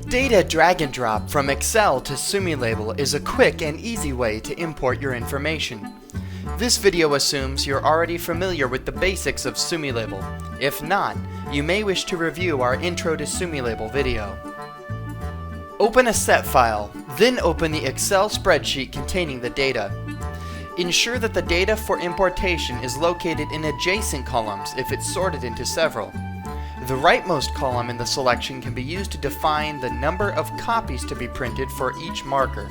Data drag and drop from Excel to SumiLabel is a quick and easy way to import your information. This video assumes you're already familiar with the basics of SumiLabel. If not, you may wish to review our Intro to SumiLabel video. Open a set file, then open the Excel spreadsheet containing the data. Ensure that the data for importation is located in adjacent columns if it's sorted into several. The rightmost column in the selection can be used to define the number of copies to be printed for each marker.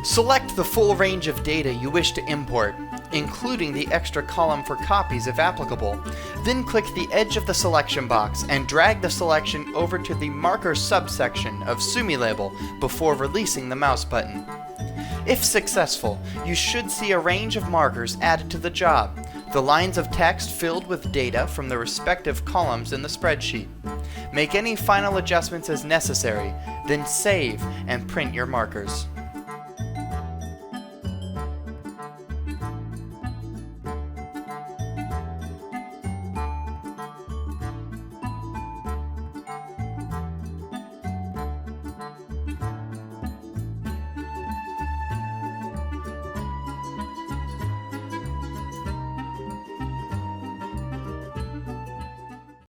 Select the full range of data you wish to import, including the extra column for copies if applicable. Then click the edge of the selection box and drag the selection over to the marker subsection of SumiLabel before releasing the mouse button. If successful, you should see a range of markers added to the job, the lines of text filled with data from the respective columns in the spreadsheet. Make any final adjustments as necessary, then save and print your markers.